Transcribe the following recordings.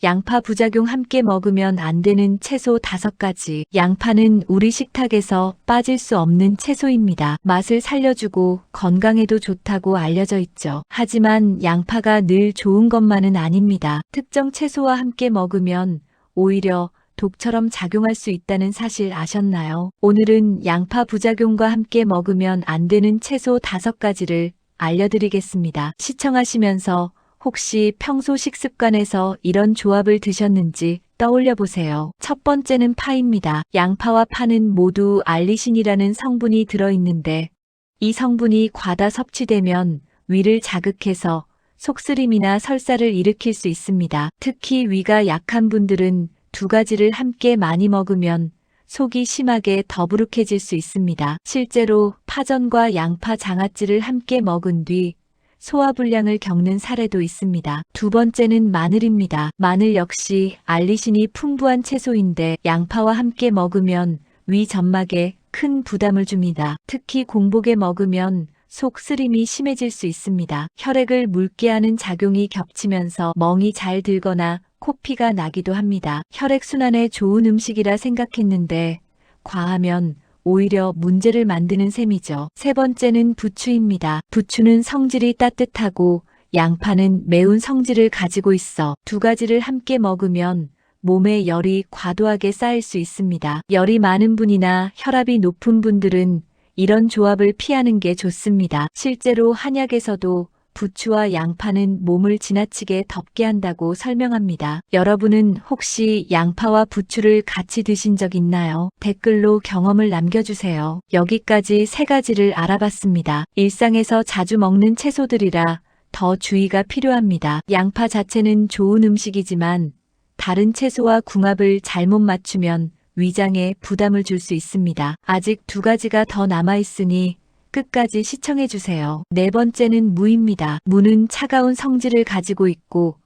양파 부작용 함께 먹으면 안 되는 채소 5가지. 양파는 우리 식탁에서 빠질 수 없는 채소입니다. 맛을 살려주고 건강에도 좋다고 알려져 있죠. 하지만 양파가 늘 좋은 것만은 아닙니다. 특정 채소와 함께 먹으면 오히려 독처럼 작용할 수 있다는 사실 아셨나요? 오늘은 양파 부작용과 함께 먹으면 안 되는 채소 5가지를 알려드리겠습니다. 시청하시면서 혹시 평소 식습관에서 이런 조합을 드셨는지 떠올려 보세요. 첫 번째는 파입니다. 양파와 파는 모두 알리신이라는 성분이 들어있는데 이 성분이 과다 섭취되면 위를 자극해서 속쓰림이나 설사를 일으킬 수 있습니다. 특히 위가 약한 분들은 2가지를 함께 많이 먹으면 속이 심하게 더부룩해질 수 있습니다. 실제로 파전과 양파 장아찌를 함께 먹은 뒤 소화불량을 겪는 사례도 있습니다. 두 번째는 마늘입니다. 마늘 역시 알리신이 풍부한 채소인데 양파와 함께 먹으면 위 점막에 큰 부담을 줍니다. 특히 공복에 먹으면 속 쓰림이 심해질 수 있습니다. 혈액을 묽게 하는 작용이 겹치면서 멍이 잘 들거나 코피가 나기도 합니다. 혈액순환에 좋은 음식이라 생각했는데 과하면 오히려 문제를 만드는 셈이죠. 세 번째는 부추입니다. 부추는 성질이 따뜻하고 양파는 매운 성질을 가지고 있어 2가지를 함께 먹으면 몸에 열이 과도하게 쌓일 수 있습니다. 열이 많은 분이나 혈압이 높은 분들은 이런 조합을 피하는 게 좋습니다. 실제로 한약에서도 부추와 양파는 몸을 지나치게 덥게 한다고 설명합니다. 여러분은 혹시 양파와 부추를 같이 드신 적 있나요? 댓글로 경험을 남겨주세요. 여기까지 3가지를 알아봤습니다. 일상에서 자주 먹는 채소들이라 더 주의가 필요합니다. 양파 자체는 좋은 음식이지만 다른 채소와 궁합을 잘못 맞추면 위장에 부담을 줄 수 있습니다. 아직 2가지가 더 남아있으니 끝까지 시청해주세요. 네 번째는 무입니다. 무는 차가운 성질을 가지고 있고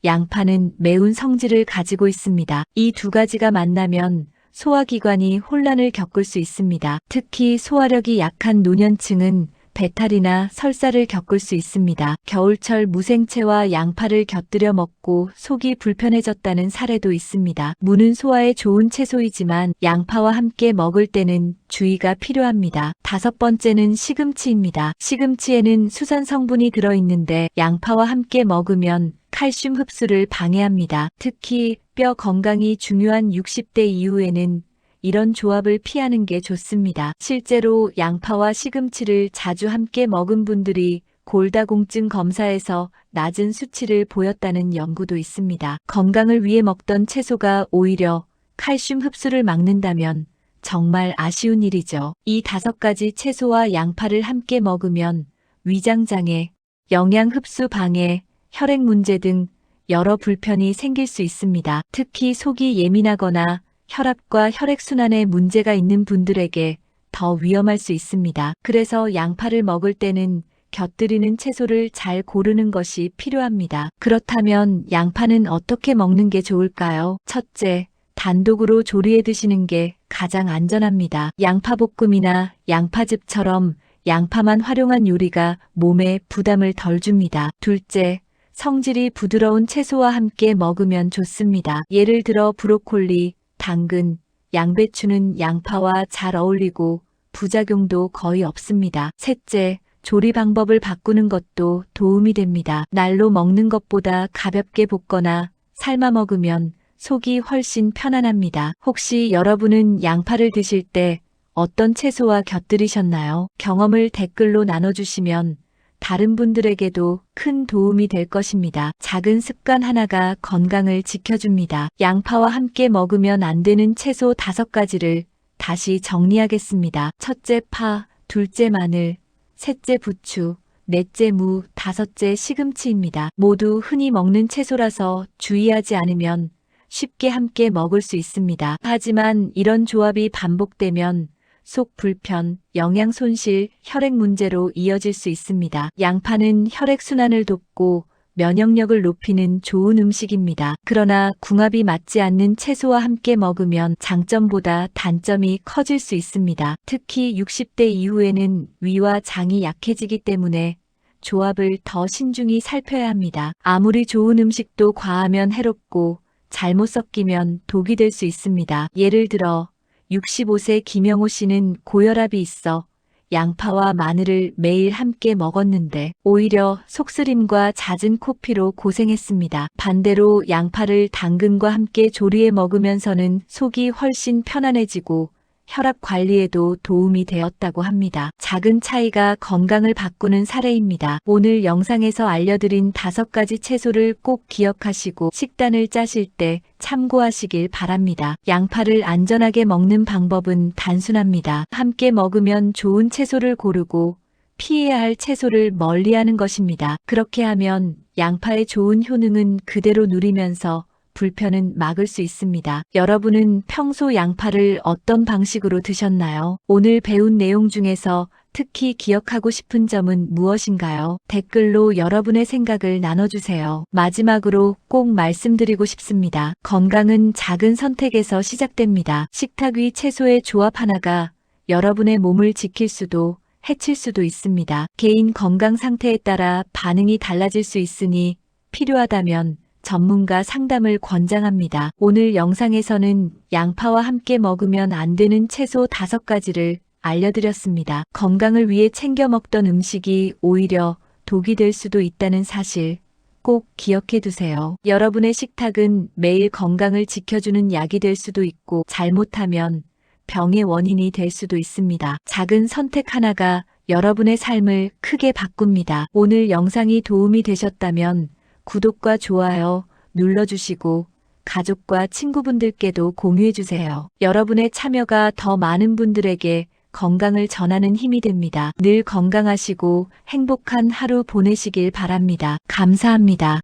양파는 매운 성질을 가지고 있습니다. 이 2가지가 만나면 소화기관이 혼란을 겪을 수 있습니다. 특히 소화력이 약한 노년층은 배탈이나 설사를 겪을 수 있습니다. 겨울철 무생채와 양파를 곁들여 먹고 속이 불편해졌다는 사례도 있습니다. 무는 소화에 좋은 채소이지만 양파와 함께 먹을 때는 주의가 필요합니다. 5번째는 시금치입니다. 시금치에는 수산 성분이 들어있는데 양파와 함께 먹으면 칼슘 흡수를 방해합니다. 특히 뼈 건강이 중요한 60대 이후에는 이런 조합을 피하는 게 좋습니다. 실제로 양파와 시금치를 자주 함께 먹은 분들이 골다공증 검사에서 낮은 수치를 보였다는 연구도 있습니다. 건강을 위해 먹던 채소가 오히려 칼슘 흡수를 막는다면 정말 아쉬운 일이죠. 이 5가지 채소와 양파를 함께 먹으면 위장장애, 영양 흡수 방해, 혈액 문제 등 여러 불편이 생길 수 있습니다. 특히 속이 예민하거나 혈압과 혈액순환에 문제가 있는 분들에게 더 위험할 수 있습니다. 그래서 양파를 먹을 때는 곁들이는 채소를 잘 고르는 것이 필요합니다. 그렇다면 양파는 어떻게 먹는 게 좋을까요? 첫째, 단독으로 조리해 드시는 게 가장 안전합니다. 양파볶음이나 양파즙처럼 양파만 활용한 요리가 몸에 부담을 덜 줍니다. 둘째, 성질이 부드러운 채소와 함께 먹으면 좋습니다. 예를 들어 브로콜리, 당근, 양배추는 양파와 잘 어울리고 부작용도 거의 없습니다. 셋째, 조리 방법을 바꾸는 것도 도움이 됩니다. 날로 먹는 것보다 가볍게 볶거나 삶아 먹으면 속이 훨씬 편안합니다. 혹시 여러분은 양파를 드실 때 어떤 채소와 곁들이셨나요? 경험을 댓글로 나눠주시면 다른 분들에게도 큰 도움이 될 것입니다. 작은 습관 하나가 건강을 지켜줍니다. 양파와 함께 먹으면 안 되는 채소 5가지를 다시 정리하겠습니다. 첫째 파, 둘째 마늘, 셋째 부추, 넷째 무, 5째 시금치입니다. 모두 흔히 먹는 채소라서 주의하지 않으면 쉽게 함께 먹을 수 있습니다. 하지만 이런 조합이 반복되면 속 불편, 영양 손실, 혈액 문제로 이어질 수 있습니다. 양파는 혈액순환을 돕고 면역력을 높이는 좋은 음식입니다. 그러나 궁합이 맞지 않는 채소와 함께 먹으면 장점보다 단점이 커질 수 있습니다. 특히 60대 이후에는 위와 장이 약해지기 때문에 조합을 더 신중히 살펴야 합니다. 아무리 좋은 음식도 과하면 해롭고 잘못 섞이면 독이 될 수 있습니다. 예를 들어 65세 김영호 씨는 고혈압이 있어 양파와 마늘을 매일 함께 먹었는데 오히려 속쓰림과 잦은 코피로 고생했습니다. 반대로 양파를 당근과 함께 조리해 먹으면서는 속이 훨씬 편안해지고 혈압 관리에도 도움이 되었다고 합니다. 작은 차이가 건강을 바꾸는 사례입니다. 오늘 영상에서 알려드린 5가지 채소를 꼭 기억하시고 식단을 짜실 때 참고하시길 바랍니다. 양파를 안전하게 먹는 방법은 단순합니다. 함께 먹으면 좋은 채소를 고르고 피해야 할 채소를 멀리하는 것입니다. 그렇게 하면 양파의 좋은 효능은 그대로 누리면서 불편은 막을 수 있습니다. 여러분은 평소 양파를 어떤 방식으로 드셨나요? 오늘 배운 내용 중에서 특히 기억하고 싶은 점은 무엇인가요? 댓글로 여러분의 생각을 나눠주세요. 마지막으로 꼭 말씀드리고 싶습니다. 건강은 작은 선택에서 시작됩니다. 식탁 위 채소의 조합 하나가 여러분의 몸을 지킬 수도 해칠 수도 있습니다. 개인 건강 상태에 따라 반응이 달라질 수 있으니 필요하다면 전문가 상담을 권장합니다. 오늘 영상에서는 양파와 함께 먹으면 안 되는 채소 5가지를 알려드렸습니다. 건강을 위해 챙겨 먹던 음식이 오히려 독이 될 수도 있다는 사실 꼭 기억해 두세요. 여러분의 식탁은 매일 건강을 지켜주는 약이 될 수도 있고 잘못하면 병의 원인이 될 수도 있습니다. 작은 선택 하나가 여러분의 삶을 크게 바꿉니다. 오늘 영상이 도움이 되셨다면 구독과 좋아요 눌러주시고 가족과 친구분들께도 공유해주세요. 여러분의 참여가 더 많은 분들에게 건강을 전하는 힘이 됩니다. 늘 건강하시고 행복한 하루 보내시길 바랍니다. 감사합니다.